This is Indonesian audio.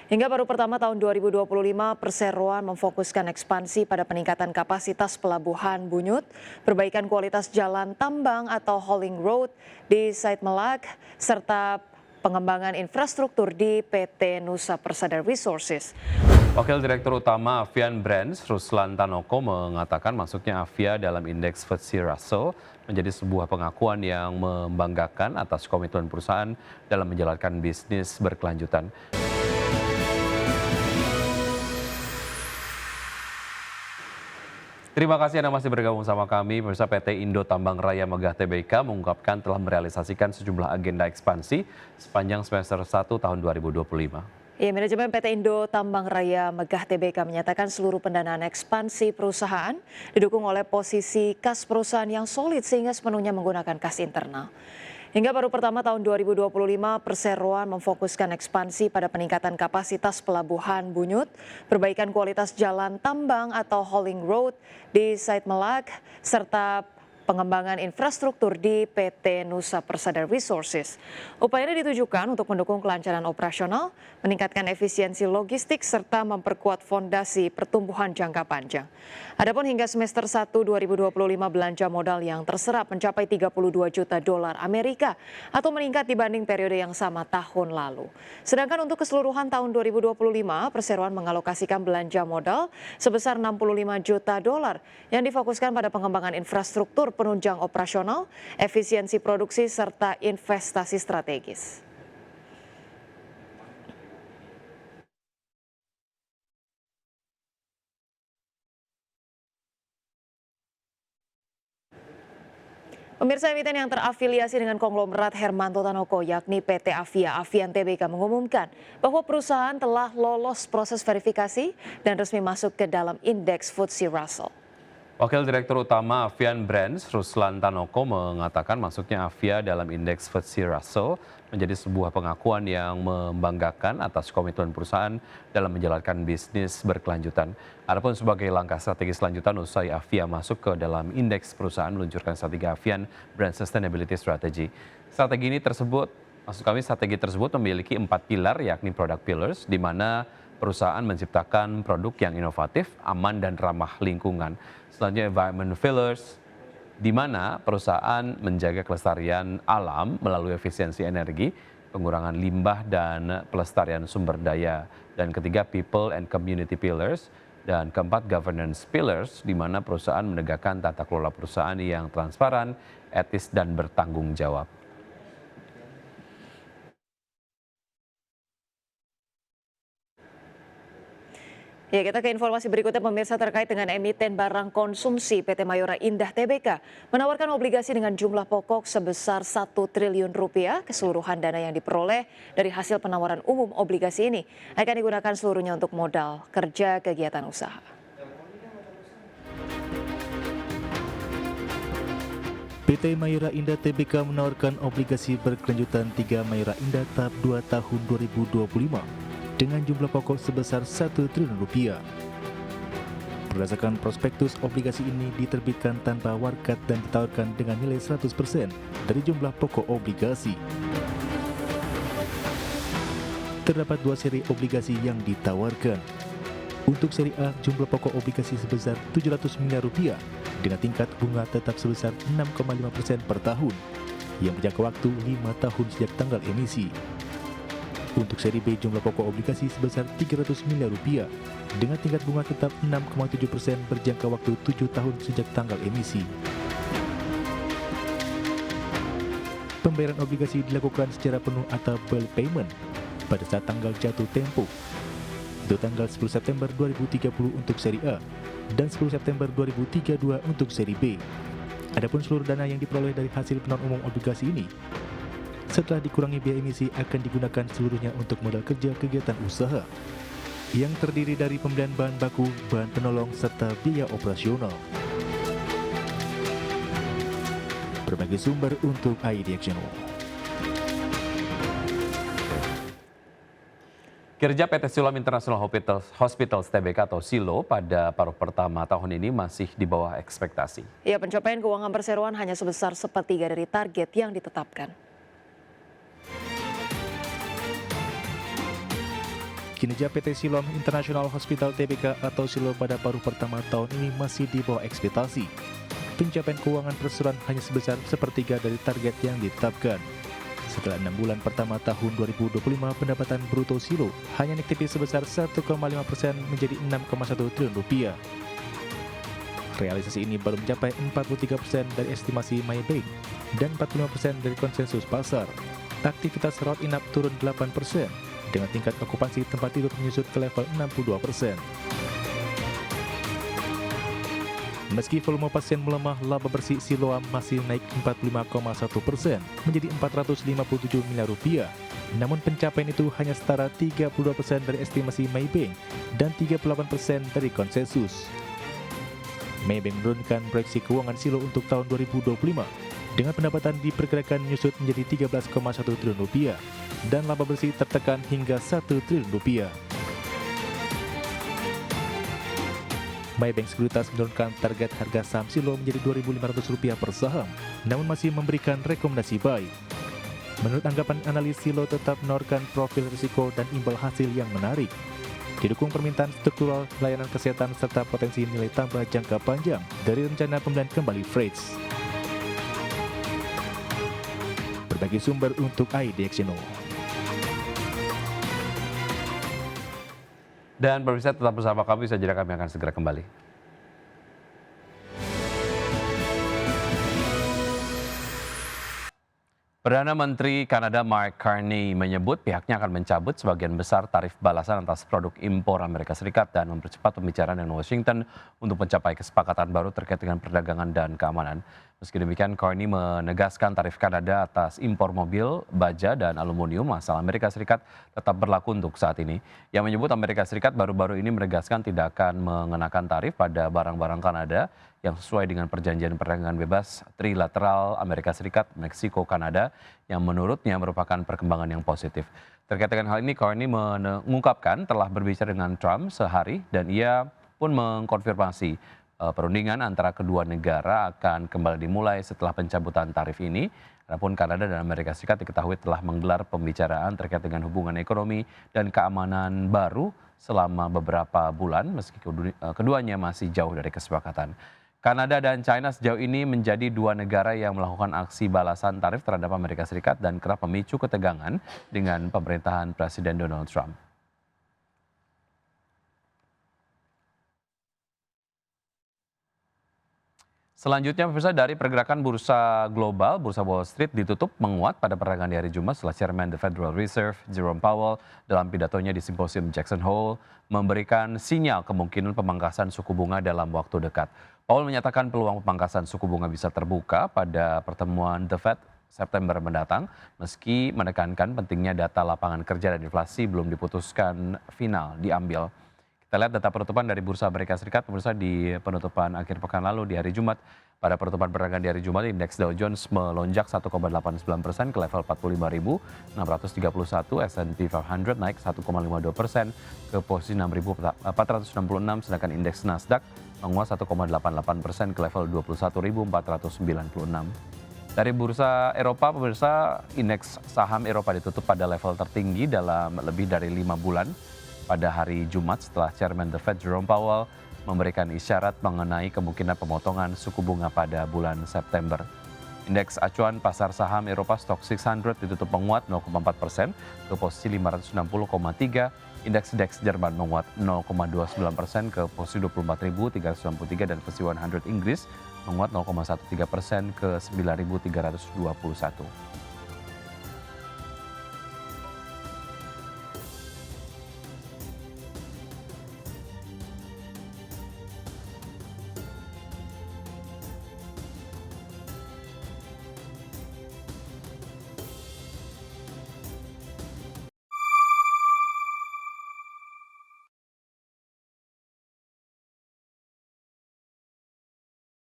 Hingga baru pertama tahun 2025, perseroan memfokuskan ekspansi pada peningkatan kapasitas pelabuhan Bunyut, perbaikan kualitas jalan tambang atau hauling road di Site Melak, serta pengembangan infrastruktur di PT Nusa Persada Resources. Wakil Direktur Utama Avian Brands, Ruslan Tanoko, mengatakan masuknya Avia dalam indeks FTSE Russell menjadi sebuah pengakuan yang membanggakan atas komitmen perusahaan dalam menjalankan bisnis berkelanjutan. Terima kasih Anda masih bergabung sama kami. Pemirsa, PT Indo Tambang Raya Megah Tbk mengungkapkan telah merealisasikan sejumlah agenda ekspansi sepanjang semester 1 tahun 2025. Ya, manajemen PT Indo Tambang Raya Megah Tbk menyatakan seluruh pendanaan ekspansi perusahaan didukung oleh posisi kas perusahaan yang solid sehingga sepenuhnya menggunakan kas internal. Hingga baru pertama tahun 2025, perseroan memfokuskan ekspansi pada peningkatan kapasitas pelabuhan Bunyut, perbaikan kualitas jalan tambang atau hauling road di Site Melak, serta pengembangan infrastruktur di PT Nusa Persada Resources. Upaya ini ditujukan untuk mendukung kelancaran operasional, meningkatkan efisiensi logistik, serta memperkuat fondasi pertumbuhan jangka panjang. Adapun hingga semester 1 2025 belanja modal yang terserap mencapai 32 juta dolar Amerika atau meningkat dibanding periode yang sama tahun lalu. Sedangkan untuk keseluruhan tahun 2025, perseroan mengalokasikan belanja modal sebesar 65 juta dolar yang difokuskan pada pengembangan infrastruktur, penunjang operasional, efisiensi produksi, serta investasi strategis. Pemirsa, emiten yang terafiliasi dengan konglomerat Hermanto Tanoko yakni PT Avia Avian Tbk mengumumkan bahwa perusahaan telah lolos proses verifikasi dan resmi masuk ke dalam indeks FTSE Russell. Wakil Direktur Utama Avian Brands, Ruslan Tanoko, mengatakan masuknya Avia dalam indeks FTSE Russell menjadi sebuah pengakuan yang membanggakan atas komitmen perusahaan dalam menjalankan bisnis berkelanjutan. Adapun sebagai langkah strategi selanjutan usai Avia masuk ke dalam indeks, perusahaan meluncurkan strategi Avian Brand Sustainability Strategy. Strategi tersebut memiliki 4 pilar, yakni product pillars, di mana perusahaan menciptakan produk yang inovatif, aman, dan ramah lingkungan. Selanjutnya environment pillars, di mana perusahaan menjaga kelestarian alam melalui efisiensi energi, pengurangan limbah, dan pelestarian sumber daya. Dan ketiga, people and community pillars. Dan keempat, governance pillars, di mana perusahaan menegakkan tata kelola perusahaan yang transparan, etis, dan bertanggung jawab. Ya, kita ke informasi berikutnya, pemirsa, terkait dengan emiten barang konsumsi. PT Mayora Indah Tbk menawarkan obligasi dengan jumlah pokok sebesar 1 triliun rupiah. Keseluruhan dana yang diperoleh dari hasil penawaran umum obligasi ini akan digunakan seluruhnya untuk modal kerja kegiatan usaha. PT Mayora Indah Tbk menawarkan obligasi berkelanjutan 3 Mayora Indah tahap 2 tahun 2025 dengan jumlah pokok sebesar 1 triliun rupiah. Berdasarkan prospektus, obligasi ini diterbitkan tanpa warkat dan ditawarkan dengan nilai 100% dari jumlah pokok obligasi. Terdapat 2 seri obligasi yang ditawarkan. Untuk seri A, jumlah pokok obligasi sebesar 700 miliar rupiah dengan tingkat bunga tetap sebesar 6,5% per tahun yang berjangka waktu 5 tahun sejak tanggal emisi. Untuk seri B, jumlah pokok obligasi sebesar 300 miliar rupiah dengan tingkat bunga tetap 6,7% berjangka waktu 7 tahun sejak tanggal emisi. Pembayaran obligasi dilakukan secara penuh atau bulk payment pada saat tanggal jatuh tempo. Itu tanggal 10 September 2030 untuk seri A dan 10 September 2032 untuk seri B. Adapun seluruh dana yang diperoleh dari hasil penawaran umum obligasi ini setelah dikurangi biaya emisi akan digunakan seluruhnya untuk modal kerja kegiatan usaha yang terdiri dari pembelian bahan baku, bahan penolong, serta biaya operasional. Berbagai sumber untuk ID Action. Kinerja PT Siloam International Hospitals Tbk atau SILO pada paruh pertama tahun ini masih di bawah ekspektasi. Ya, pencapaian keuangan perseroan hanya sebesar 1/3 dari target yang ditetapkan. Kinerja PT Siloam International Hospital Tbk atau Silo pada paruh pertama tahun ini masih di bawah ekspektasi. Pencapaian keuangan perseroan hanya sebesar sepertiga dari target yang ditetapkan. Setelah 6 bulan pertama tahun 2025, pendapatan bruto Silo hanya naik tipis sebesar 1,5% menjadi 6,1 triliun rupiah. Realisasi ini baru mencapai 43% dari estimasi Maybank dan 45% dari konsensus pasar. Aktivitas rawat inap turun 8%, dengan tingkat okupansi tempat tidur menyusut ke level 62%. Meski volume pasien melemah, laba bersih Siloam masih naik 45,1% menjadi 457 miliar rupiah. Namun pencapaian itu hanya setara 32% dari estimasi Maybank dan 38% dari konsensus. Maybank menurunkan proyeksi keuangan Silo untuk tahun 2025 dengan pendapatan diperkirakan menyusut menjadi 13,1 triliun rupiah dan laba bersih tertekan hingga 1 triliun rupiah. Maybank Sekuritas menurunkan target harga saham Silo menjadi Rp2.500 per saham, namun masih memberikan rekomendasi buy. Menurut anggapan analis, Silo tetap menawarkan profil risiko dan imbal hasil yang menarik. Didukung permintaan struktural layanan kesehatan serta potensi nilai tambah jangka panjang dari rencana pembelian kembali Freights. Berbagi sumber untuk iDXNO. Dan pemirsa tetap bersama kami, saja kami akan segera kembali. Perdana Menteri Kanada Mark Carney menyebut pihaknya akan mencabut sebagian besar tarif balasan atas produk impor Amerika Serikat dan mempercepat pembicaraan dengan Washington untuk mencapai kesepakatan baru terkait dengan perdagangan dan keamanan. Meski demikian, Carney menegaskan tarif Kanada atas impor mobil, baja, dan aluminium asal Amerika Serikat tetap berlaku untuk saat ini. Yang menyebut Amerika Serikat baru-baru ini menegaskan tidak akan mengenakan tarif pada barang-barang Kanada yang sesuai dengan perjanjian perdagangan bebas trilateral Amerika Serikat, Meksiko, Kanada yang menurutnya merupakan perkembangan yang positif. Terkait dengan hal ini, Carney mengungkapkan telah berbicara dengan Trump sehari dan ia pun mengkonfirmasi perundingan antara kedua negara akan kembali dimulai setelah pencabutan tarif ini. Adapun Kanada dan Amerika Serikat diketahui telah menggelar pembicaraan terkait dengan hubungan ekonomi dan keamanan baru selama beberapa bulan meski keduanya masih jauh dari kesepakatan. Kanada dan China sejauh ini menjadi dua negara yang melakukan aksi balasan tarif terhadap Amerika Serikat dan kerap memicu ketegangan dengan pemerintahan Presiden Donald Trump. Selanjutnya, pemirsa, dari pergerakan bursa global, bursa Wall Street ditutup menguat pada perdagangan di hari Jumat setelah Chairman The Federal Reserve, Jerome Powell, dalam pidatonya di simposium Jackson Hole, memberikan sinyal kemungkinan pemangkasan suku bunga dalam waktu dekat. Powell menyatakan peluang pemangkasan suku bunga bisa terbuka pada pertemuan The Fed September mendatang, meski menekankan pentingnya data lapangan kerja dan inflasi belum diputuskan final diambil. Kita lihat data penutupan dari Bursa Amerika Serikat, pemirsa, di penutupan akhir pekan lalu di hari Jumat. Pada penutupan perdagangan di hari Jumat, indeks Dow Jones melonjak 1,89% ke level 45.631, S&P 500 naik 1,52% ke posisi 6.466, sedangkan indeks Nasdaq menguat 1,88% ke level 21.496. Dari bursa Eropa, pemirsa, indeks saham Eropa ditutup pada level tertinggi dalam lebih dari 5 bulan pada hari Jumat setelah Chairman The Fed Jerome Powell memberikan isyarat mengenai kemungkinan pemotongan suku bunga pada bulan September. Indeks acuan pasar saham Eropa Stoxx 600 ditutup menguat 0,4% ke posisi 560,3. Indeks DAX Jerman menguat 0,29% ke posisi 24.393 dan FTSE 100 Inggris menguat 0,13% ke 9.321.